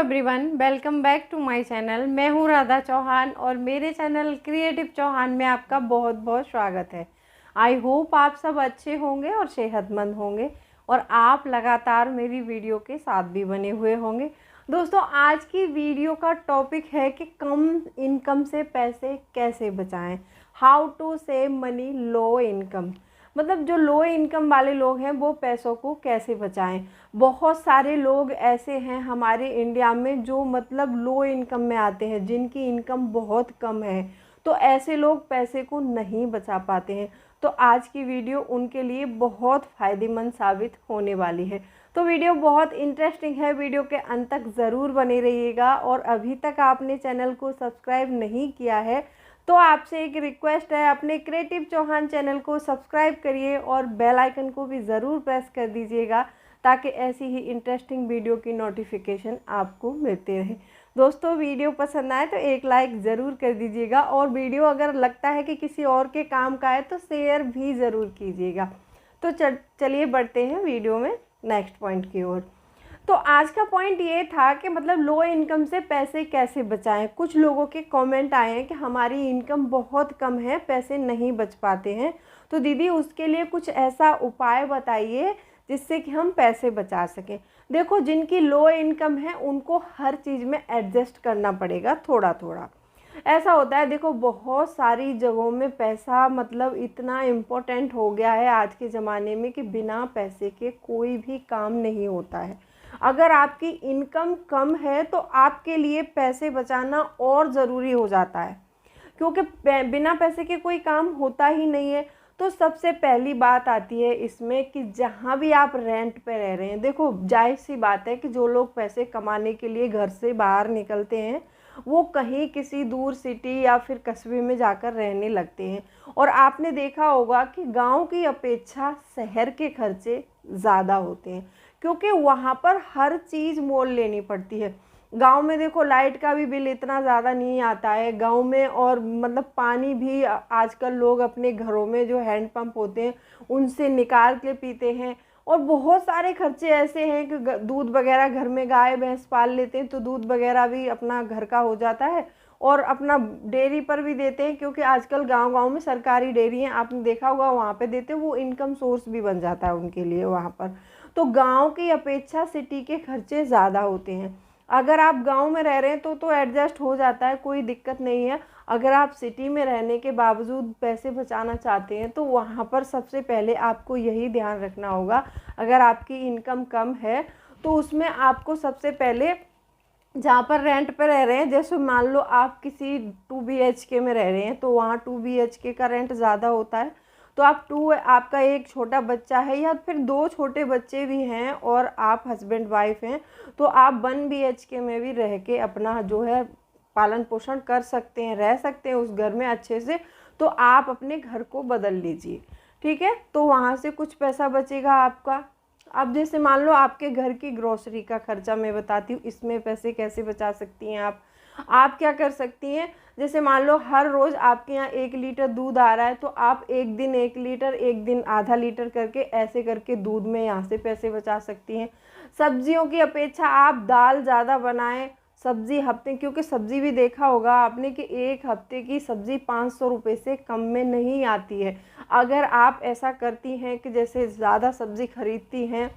Everyone, welcome back to my channel. मैं हूँ राधा चौहान और मेरे चैनल क्रिएटिव चौहान में आपका बहुत बहुत स्वागत है। आई होप आप सब अच्छे होंगे और सेहतमंद होंगे और आप लगातार मेरी वीडियो के साथ भी बने हुए होंगे। दोस्तों, आज की वीडियो का टॉपिक है कि कम इनकम से पैसे कैसे बचाएं। How to save money low income, मतलब जो लो इनकम वाले लोग हैं वो पैसों को कैसे बचाएं। बहुत सारे लोग ऐसे हैं हमारे इंडिया में जो मतलब लो इनकम में आते हैं, जिनकी इनकम बहुत कम है, तो ऐसे लोग पैसे को नहीं बचा पाते हैं। तो आज की वीडियो उनके लिए बहुत फ़ायदेमंद साबित होने वाली है। तो वीडियो बहुत इंटरेस्टिंग है, वीडियो के अंत तक ज़रूर बने रहिएगा। और अभी तक आपने चैनल को सब्सक्राइब नहीं किया है तो आपसे एक रिक्वेस्ट है, अपने क्रिएटिव चौहान चैनल को सब्सक्राइब करिए और बेल आइकन को भी ज़रूर प्रेस कर दीजिएगा ताकि ऐसी ही इंटरेस्टिंग वीडियो की नोटिफिकेशन आपको मिलते रहे। दोस्तों, वीडियो पसंद आए तो एक लाइक ज़रूर कर दीजिएगा और वीडियो अगर लगता है कि किसी और के काम का है तो शेयर भी ज़रूर कीजिएगा। तो चलिए बढ़ते हैं वीडियो में नेक्स्ट पॉइंट की ओर। तो आज का पॉइंट ये था कि मतलब लो इनकम से पैसे कैसे बचाएं। कुछ लोगों के कमेंट आए हैं कि हमारी इनकम बहुत कम है, पैसे नहीं बच पाते हैं, तो दीदी उसके लिए कुछ ऐसा उपाय बताइए जिससे कि हम पैसे बचा सकें। देखो, जिनकी लो इनकम है उनको हर चीज़ में एडजस्ट करना पड़ेगा थोड़ा थोड़ा। ऐसा होता है, देखो बहुत सारी जगहों में पैसा मतलब इतना इम्पोर्टेंट हो गया है आज के ज़माने में कि बिना पैसे के कोई भी काम नहीं होता है। अगर आपकी इनकम कम है तो आपके लिए पैसे बचाना और ज़रूरी हो जाता है, क्योंकि बिना पैसे के कोई काम होता ही नहीं है। तो सबसे पहली बात आती है इसमें कि जहाँ भी आप रेंट पे रह रहे हैं, देखो जाहिर सी बात है कि जो लोग पैसे कमाने के लिए घर से बाहर निकलते हैं वो कहीं किसी दूर सिटी या फिर कस्बे में जाकर रहने लगते हैं। और आपने देखा होगा कि गांव की अपेक्षा शहर के खर्चे ज़्यादा होते हैं, क्योंकि वहाँ पर हर चीज़ मोल लेनी पड़ती है। गांव में देखो लाइट का भी बिल इतना ज़्यादा नहीं आता है गांव में, और मतलब पानी भी आजकल लोग अपने घरों में जो हैंडपंप होते हैं उनसे निकाल के पीते हैं। और बहुत सारे खर्चे ऐसे हैं कि दूध वगैरह, घर में गाय भैंस पाल लेते हैं तो दूध वगैरह भी अपना घर का हो जाता है और अपना डेयरी पर भी देते हैं, क्योंकि आजकल गांव-गांव में सरकारी डेयरी हैं, आपने देखा होगा, वहाँ पे देते हैं, वो इनकम सोर्स भी बन जाता है उनके लिए वहाँ पर। तो गांव की अपेक्षा सिटी के खर्चे ज़्यादा होते हैं। अगर आप गांव में रह रहे हैं तो एडजस्ट हो जाता है, कोई दिक्कत नहीं है। अगर आप सिटी में रहने के बावजूद पैसे बचाना चाहते हैं तो वहाँ पर सबसे पहले आपको यही ध्यान रखना होगा, अगर आपकी इनकम कम है तो उसमें आपको सबसे पहले, जहाँ पर रेंट पे रह रहे हैं, जैसे मान लो आप किसी 2 BHK में रह रहे हैं तो वहाँ 2 BHK का रेंट ज़्यादा होता है। तो आपका एक छोटा बच्चा है या फिर 2 छोटे बच्चे भी हैं और आप हस्बैंड वाइफ हैं, तो आप 1 BHK में भी रह के अपना जो है पालन पोषण कर सकते हैं, रह सकते हैं उस घर में अच्छे से। तो आप अपने घर को बदल लीजिए, ठीक है, तो वहाँ से कुछ पैसा बचेगा आपका। अब जैसे मान लो आपके घर की ग्रोसरी का खर्चा मैं बताती हूँ, इसमें पैसे कैसे बचा सकती हैं आप क्या कर सकती हैं। जैसे मान लो हर रोज़ आपके यहाँ 1 लीटर दूध आ रहा है तो आप एक दिन 1 लीटर, एक दिन आधा लीटर करके ऐसे करके दूध में यहाँ से पैसे बचा सकती हैं। सब्जियों की अपेक्षा आप दाल ज़्यादा बनाएं, सब्ज़ी हफ्ते, क्योंकि सब्ज़ी भी देखा होगा आपने कि एक हफ्ते की सब्ज़ी 500 रुपये से कम में नहीं आती है। अगर आप ऐसा करती हैं कि जैसे ज़्यादा सब्ज़ी खरीदती हैं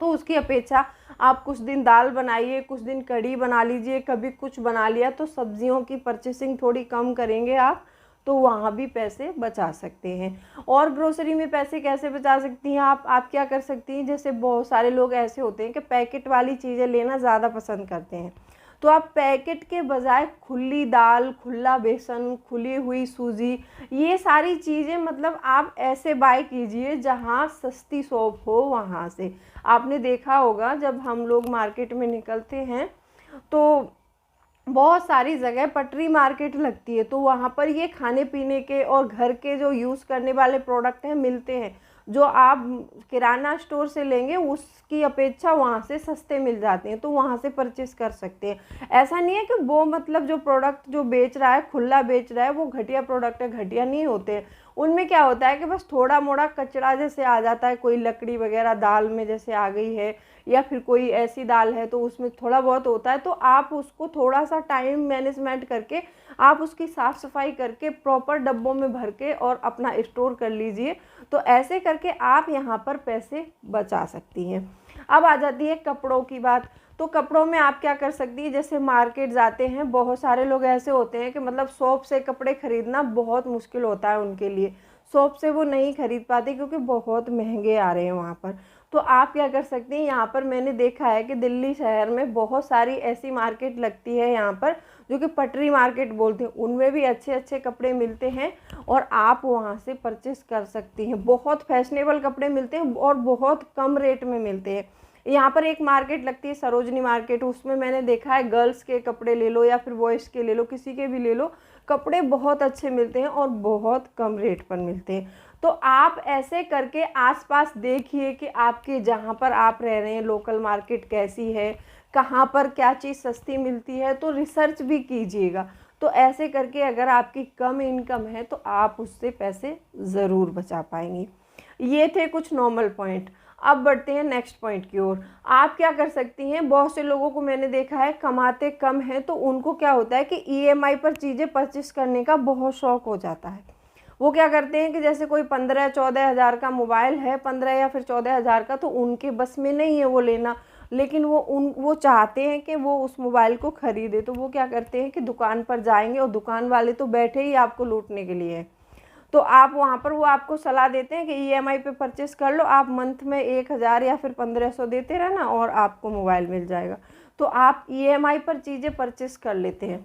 तो उसकी अपेक्षा आप कुछ दिन दाल बनाइए, कुछ दिन कढ़ी बना लीजिए, कभी कुछ बना लिया, तो सब्जियों की परचेसिंग थोड़ी कम करेंगे आप तो वहाँ भी पैसे बचा सकते हैं। और ग्रोसरी में पैसे कैसे बचा सकती हैं आप क्या कर सकती हैं, जैसे बहुत सारे लोग ऐसे होते हैं कि पैकेट वाली चीज़ें लेना ज़्यादा पसंद करते हैं, तो आप पैकेट के बजाय खुली दाल, खुला बेसन, खुली हुई सूजी, ये सारी चीज़ें मतलब आप ऐसे बाय कीजिए जहाँ सस्ती शॉप हो वहाँ से। आपने देखा होगा जब हम लोग मार्केट में निकलते हैं तो बहुत सारी जगह पटरी मार्केट लगती है, तो वहाँ पर ये खाने पीने के और घर के जो यूज़ करने वाले प्रोडक्ट हैं मिलते हैं, जो आप किराना स्टोर से लेंगे उसकी अपेक्षा वहाँ से सस्ते मिल जाते हैं, तो वहाँ से परचेस कर सकते हैं। ऐसा नहीं है कि वो मतलब जो प्रोडक्ट जो बेच रहा है, खुला बेच रहा है, वो घटिया प्रोडक्ट है, घटिया नहीं होते। उनमें क्या होता है कि बस थोड़ा मोड़ा कचरा जैसे आ जाता है, कोई लकड़ी वगैरह दाल में जैसे आ गई है, या फिर कोई ऐसी दाल है तो उसमें थोड़ा बहुत होता है, तो आप उसको थोड़ा सा टाइम मैनेजमेंट करके आप उसकी साफ़ सफाई करके प्रॉपर डब्बों में भर के और अपना स्टोर कर लीजिए। तो ऐसे करके आप यहाँ पर पैसे बचा सकती हैं। अब आ जाती है कपड़ों की बात। तो कपड़ों में आप क्या कर सकती है, जैसे मार्केट जाते हैं, बहुत सारे लोग ऐसे होते हैं कि मतलब शॉप से कपड़े खरीदना बहुत मुश्किल होता है उनके लिए, शॉप से वो नहीं खरीद पाते क्योंकि बहुत महंगे आ रहे हैं वहाँ पर। तो आप क्या कर सकते हैं, यहाँ पर मैंने देखा है कि दिल्ली शहर में बहुत सारी ऐसी मार्केट लगती है यहाँ पर, जो कि पटरी मार्केट बोलते हैं, उनमें भी अच्छे अच्छे कपड़े मिलते हैं और आप वहाँ से परचेस कर सकती हैं। बहुत फैशनेबल कपड़े मिलते हैं और बहुत कम रेट में मिलते हैं। यहाँ पर एक मार्केट लगती है सरोजनी मार्केट, उसमें मैंने देखा है गर्ल्स के कपड़े ले लो या फिर बॉयज़ के ले लो, किसी के भी ले लो, कपड़े बहुत अच्छे मिलते हैं और बहुत कम रेट पर मिलते हैं। तो आप ऐसे करके आसपास देखिए कि आपके जहाँ पर आप रह रहे हैं लोकल मार्केट कैसी है, कहाँ पर क्या चीज़ सस्ती मिलती है, तो रिसर्च भी कीजिएगा। तो ऐसे करके अगर आपकी कम इनकम है तो आप उससे पैसे ज़रूर बचा पाएंगी। ये थे कुछ नॉर्मल पॉइंट। अब बढ़ते हैं नेक्स्ट पॉइंट की ओर। आप क्या कर सकती हैं, बहुत से लोगों को मैंने देखा है कमाते कम हैं तो उनको क्या होता है कि ईएमआई पर चीज़ें परचेस करने का बहुत शौक़ हो जाता है। वो क्या करते हैं कि जैसे कोई 15-14 हज़ार का मोबाइल है, 15 या फिर 14 हज़ार का, तो उनके बस में नहीं है वो लेना, लेकिन वो चाहते हैं कि वो उस मोबाइल को ख़रीदे। तो वो क्या करते हैं कि दुकान पर जाएंगे और दुकान वाले तो बैठे ही आपको लूटने के लिए। तो आप वहाँ पर वो आपको सलाह देते हैं कि ईएमआई पे परचेस कर लो, आप मंथ में 1000 या फिर 1500 देते रहना और आपको मोबाइल मिल जाएगा। तो आप ईएमआई पर चीज़ें परचेस कर लेते हैं।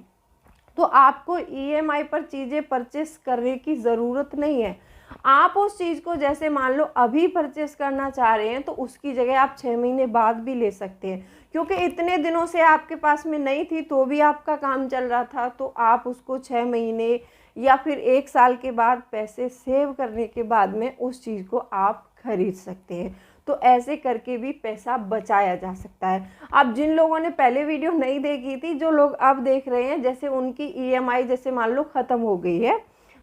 तो आपको ईएमआई पर चीज़ें परचेस करने की ज़रूरत नहीं है। आप उस चीज़ को जैसे मान लो अभी परचेस करना चाह रहे हैं तो उसकी जगह आप 6 महीने बाद भी ले सकते हैं, क्योंकि इतने दिनों से आपके पास में नहीं थी तो भी आपका काम चल रहा था, तो आप उसको 6 महीने या फिर 1 साल के बाद पैसे सेव करने के बाद में उस चीज़ को आप खरीद सकते हैं। तो ऐसे करके भी पैसा बचाया जा सकता है। अब जिन लोगों ने पहले वीडियो नहीं देखी थी, जो लोग अब देख रहे हैं, जैसे उनकी ईएमआई जैसे मान लो ख़त्म हो गई है,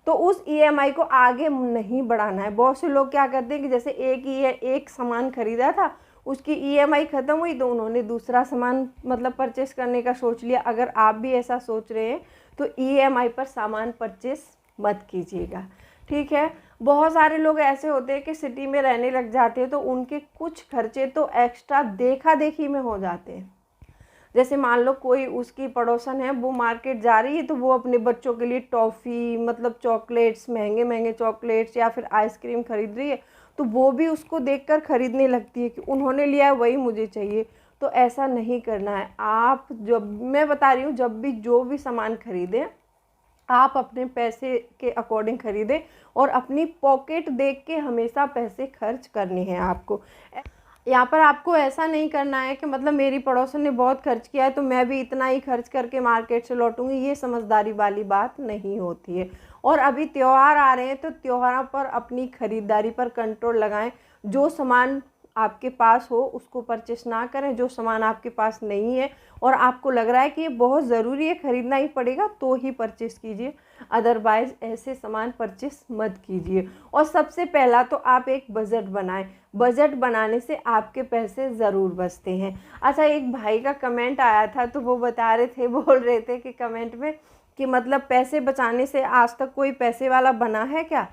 तो उस ईएमआई को आगे नहीं बढ़ाना है। बहुत से लोग क्या करते हैं कि जैसे एक सामान खरीदा था, उसकी ईएमआई ख़त्म हुई तो उन्होंने दूसरा सामान मतलब परचेस करने का सोच लिया। अगर आप भी ऐसा सोच रहे हैं तो ईएमआई पर सामान परचेस मत कीजिएगा, ठीक है। बहुत सारे लोग ऐसे होते हैं कि सिटी में रहने लग जाते हैं तो उनके कुछ खर्चे तो एक्स्ट्रा देखा देखी में हो जाते हैं। जैसे मान लो कोई उसकी पड़ोसन है, वो मार्केट जा रही है तो वो अपने बच्चों के लिए टॉफ़ी मतलब चॉकलेट्स, महंगे महंगे चॉकलेट्स या फिर आइसक्रीम खरीद रही है, तो वो भी उसको देखकर ख़रीदने लगती है कि उन्होंने लिया है वही मुझे चाहिए। तो ऐसा नहीं करना है। आप जब मैं बता रही हूँ, जब भी जो भी सामान खरीदें आप अपने पैसे के अकॉर्डिंग ख़रीदें और अपनी पॉकेट देख के हमेशा पैसे खर्च करने हैं आपको। यहाँ पर आपको ऐसा नहीं करना है कि मतलब मेरी पड़ोसन ने बहुत खर्च किया है तो मैं भी इतना ही खर्च करके मार्केट से लौटूंगी, ये समझदारी वाली बात नहीं होती है। और अभी त्यौहार आ रहे हैं तो त्योहारों पर अपनी ख़रीदारी पर कंट्रोल लगाएं। जो सामान आपके पास हो उसको परचेस ना करें, जो सामान आपके पास नहीं है और आपको लग रहा है कि ये बहुत ज़रूरी है, ख़रीदना ही पड़ेगा, तो ही परचेस कीजिए, अदरवाइज़ ऐसे सामान परचेस मत कीजिए। और सबसे पहला तो आप एक बजट बनाएं। बजट बनाने से आपके पैसे ज़रूर बचते हैं। अच्छा, एक भाई का कमेंट आया था तो वो बता रहे थे, बोल रहे थे कि कमेंट में कि मतलब पैसे बचाने से आज तक कोई पैसे वाला बना है क्या।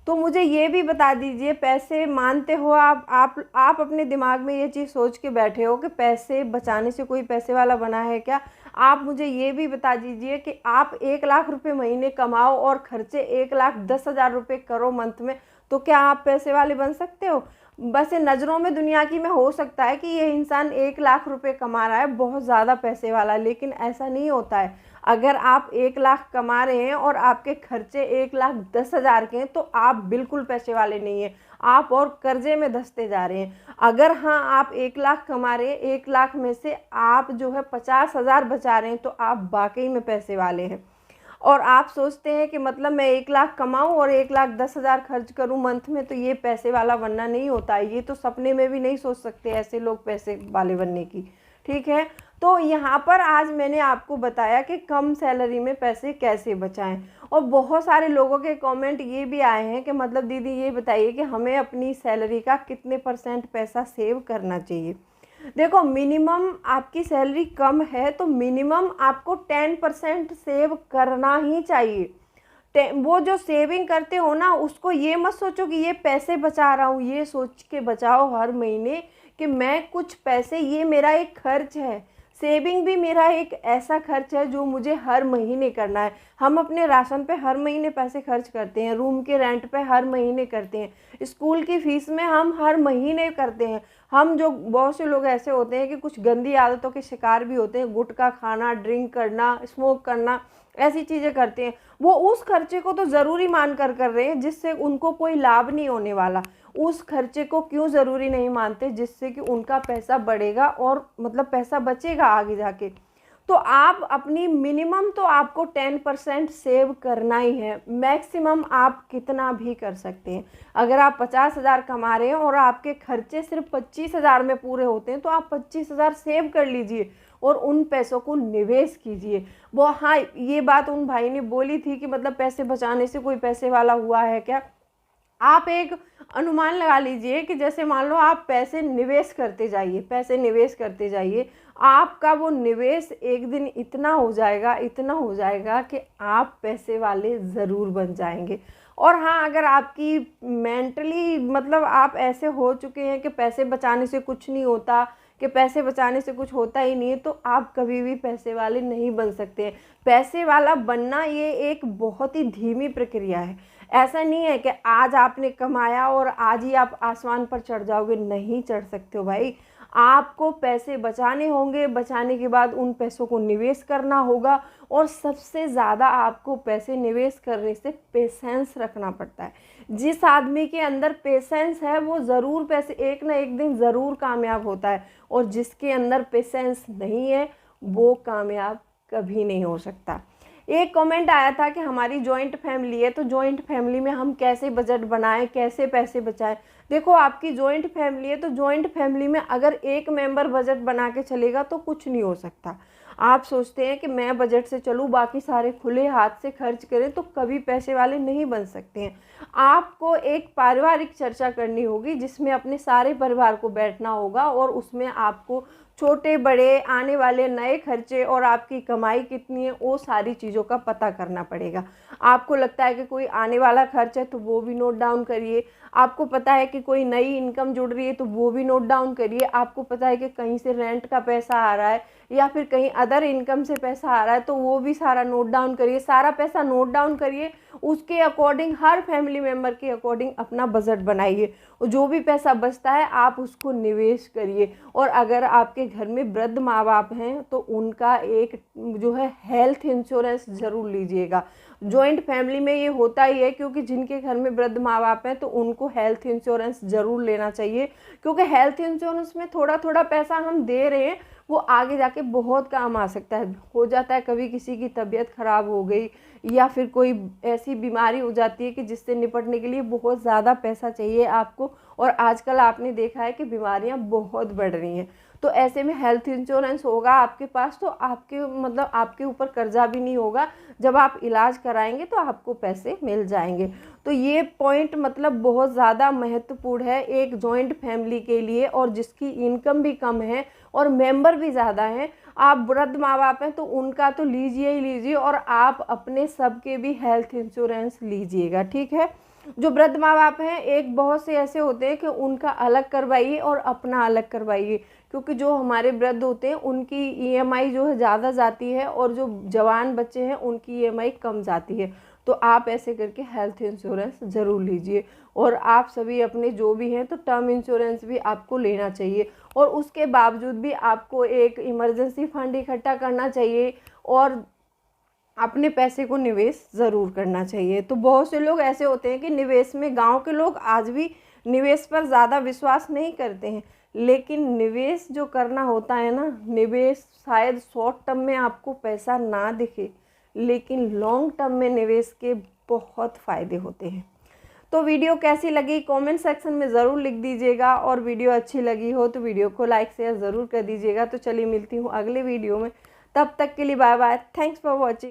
तो मुझे ये भी बता दीजिए, पैसे मानते हो आप अपने दिमाग में ये चीज़ सोच के बैठे हो कि पैसे बचाने से कोई पैसे वाला बना है क्या। आप मुझे ये भी बता दीजिए कि आप 1 लाख रुपए महीने कमाओ और खर्चे 1,10,000 रुपये करो मंथ में, तो क्या आप पैसे वाले बन सकते हो। बस नज़रों में दुनिया की में हो सकता है कि ये इंसान 1 लाख रुपए कमा रहा है, बहुत ज़्यादा पैसे वाला, लेकिन ऐसा नहीं होता है। अगर आप 1 लाख कमा रहे हैं और आपके खर्चे 1,10,000 के हैं तो आप बिल्कुल पैसे वाले नहीं हैं, आप और कर्जे में धंसते जा रहे हैं। अगर हाँ आप 1 लाख कमा रहे हैं, 1 लाख में से आप जो है 50,000 बचा रहे हैं, तो आप वाकई में पैसे वाले हैं। और आप सोचते हैं कि मतलब मैं 1 लाख कमाऊं और 1,10,000 खर्च करूं मंथ में, तो ये पैसे वाला बनना नहीं होता है। ये तो सपने में भी नहीं सोच सकते ऐसे लोग पैसे वाले बनने की, ठीक है। तो यहाँ पर आज मैंने आपको बताया कि कम सैलरी में पैसे कैसे बचाएं। और बहुत सारे लोगों के कमेंट ये भी आए हैं कि मतलब दीदी ये बताइए कि हमें अपनी सैलरी का कितने % पैसा सेव करना चाहिए। देखो, मिनिमम आपकी सैलरी कम है तो मिनिमम आपको 10% सेव करना ही चाहिए। वो जो सेविंग करते हो ना, उसको ये मत सोचो कि ये पैसे बचा रहा हूँ, ये सोच के बचाओ हर महीने कि मैं कुछ पैसे, ये मेरा एक खर्च है। सेविंग भी मेरा एक ऐसा खर्च है जो मुझे हर महीने करना है। हम अपने राशन पे हर महीने पैसे खर्च करते हैं, रूम के रेंट पे हर महीने करते हैं, स्कूल की फ़ीस में हम हर महीने करते हैं। हम जो बहुत से लोग ऐसे होते हैं कि कुछ गंदी आदतों के शिकार भी होते हैं, गुटखा खाना, ड्रिंक करना, स्मोक करना, ऐसी चीज़ें करते हैं। वो उस खर्चे को तो ज़रूरी मान कर रहे हैं जिससे उनको कोई लाभ नहीं होने वाला। उस खर्चे को क्यों ज़रूरी नहीं मानते जिससे कि उनका पैसा बढ़ेगा और मतलब पैसा बचेगा आगे जाके। तो आप अपनी मिनिमम तो आपको 10% सेव करना ही है। मैक्सिमम आप कितना भी कर सकते हैं। अगर आप 50,000 कमा रहे हैं और आपके खर्चे सिर्फ 25,000 में पूरे होते हैं तो आप 25,000 सेव कर लीजिए और उन पैसों को निवेश कीजिए। वो हाँ, ये बात उन भाई ने बोली थी कि मतलब पैसे बचाने से कोई पैसे वाला हुआ है क्या। आप एक अनुमान लगा लीजिए कि जैसे मान लो आप पैसे निवेश करते जाइए, पैसे निवेश करते जाइए, आपका वो निवेश एक दिन इतना हो जाएगा, इतना हो जाएगा कि आप पैसे वाले ज़रूर बन जाएंगे। और हाँ, अगर आपकी मेंटली मतलब आप ऐसे हो चुके हैं कि पैसे बचाने से कुछ नहीं होता, कि पैसे बचाने से कुछ होता ही नहीं है, तो आप कभी भी पैसे वाले नहीं बन सकते हैं। पैसे वाला बनना ये एक बहुत ही धीमी प्रक्रिया है। ऐसा नहीं है कि आज आपने कमाया और आज ही आप आसमान पर चढ़ जाओगे, नहीं चढ़ सकते हो भाई। आपको पैसे बचाने होंगे, बचाने के बाद उन पैसों को निवेश करना होगा और सबसे ज़्यादा आपको पैसे निवेश करने से पेशेंस रखना पड़ता है। जिस आदमी के अंदर पेशेंस है वो ज़रूर पैसे एक ना एक दिन ज़रूर कामयाब होता है, और जिसके अंदर पेशेंस नहीं है वो कामयाब कभी नहीं हो सकता। एक कमेंट आया था कि हमारी जॉइंट फैमिली है, तो जॉइंट फैमिली में हम कैसे बजट बनाएं, कैसे पैसे बचाएं। देखो, आपकी जॉइंट फैमिली है तो जॉइंट फैमिली में अगर एक मेंबर बजट बना के चलेगा तो कुछ नहीं हो सकता। आप सोचते हैं कि मैं बजट से चलूँ, बाकी सारे खुले हाथ से खर्च करें, तो कभी पैसे वाले नहीं बन सकते हैं। आपको एक पारिवारिक चर्चा करनी होगी जिसमें अपने सारे परिवार को बैठना होगा और उसमें आपको छोटे बड़े आने वाले नए खर्चे और आपकी कमाई कितनी है वो सारी चीज़ों का पता करना पड़ेगा। आपको लगता है कि कोई आने वाला खर्च है तो वो भी नोट डाउन करिए। आपको पता है कि कोई नई इनकम जुड़ रही है तो वो भी नोट डाउन करिए। आपको पता है कि कहीं से रेंट का पैसा आ रहा है या फिर कहीं अदर इनकम से पैसा आ रहा है तो वो भी सारा नोट डाउन करिए। सारा पैसा नोट डाउन करिए, उसके अकॉर्डिंग हर फैमिली मेम्बर के अकॉर्डिंग अपना बजट बनाइए और जो भी पैसा बचता है आप उसको निवेश करिए। और अगर आपके घर में वृद्ध माँ बाप हैं तो उनका एक जो है हेल्थ इंश्योरेंस ज़रूर लीजिएगा। जॉइंट फैमिली में ये होता ही है क्योंकि जिनके घर में वृद्ध माँ बाप हैं तो उनको हेल्थ इंश्योरेंस ज़रूर लेना चाहिए, क्योंकि हेल्थ इंश्योरेंस में थोड़ा थोड़ा पैसा हम दे रहे हैं वो आगे जाके बहुत काम आ सकता है। हो जाता है कभी किसी की तबीयत ख़राब हो गई या फिर कोई ऐसी बीमारी हो जाती है कि जिससे निपटने के लिए बहुत ज़्यादा पैसा चाहिए आपको, और आजकल आपने देखा है कि बीमारियां बहुत बढ़ रही हैं। तो ऐसे में हेल्थ इंश्योरेंस होगा आपके पास तो आपके मतलब आपके ऊपर कर्जा भी नहीं होगा। जब आप इलाज कराएंगे तो आपको पैसे मिल जाएंगे। तो ये पॉइंट मतलब बहुत ज़्यादा महत्वपूर्ण है एक जॉइंट फैमिली के लिए, और जिसकी इनकम भी कम है और मेंबर भी ज़्यादा हैं। आप वृद्ध माँ बाप हैं तो उनका तो लीजिए ही लीजिए, और आप अपने सबके भी हेल्थ इंश्योरेंस लीजिएगा, ठीक है। जो वृद्ध माँ बाप हैं एक बहुत से ऐसे होते हैं कि उनका अलग करवाइए और अपना अलग करवाइए, क्योंकि जो हमारे वृद्ध होते हैं उनकी ईएमआई जो है ज़्यादा जाती है और जो जवान बच्चे हैं उनकी ईएमआई कम जाती है। तो आप ऐसे करके हेल्थ इंश्योरेंस ज़रूर लीजिए। और आप सभी अपने जो भी हैं तो टर्म इंश्योरेंस भी आपको लेना चाहिए, और उसके बावजूद भी आपको एक इमरजेंसी फंड इकट्ठा करना चाहिए और अपने पैसे को निवेश ज़रूर करना चाहिए। तो बहुत से लोग ऐसे होते हैं कि निवेश में, गांव के लोग आज भी निवेश पर ज़्यादा विश्वास नहीं करते हैं, लेकिन निवेश जो करना होता है ना, निवेश शायद शॉर्ट टर्म में आपको पैसा ना दिखे लेकिन लॉन्ग टर्म में निवेश के बहुत फ़ायदे होते हैं। तो वीडियो कैसी लगी कमेंट सेक्शन में ज़रूर लिख दीजिएगा, और वीडियो अच्छी लगी हो तो वीडियो को लाइक शेयर ज़रूर कर दीजिएगा। तो चलिए मिलती हूँ अगले वीडियो में, तब तक के लिए bye bye, thanks for watching.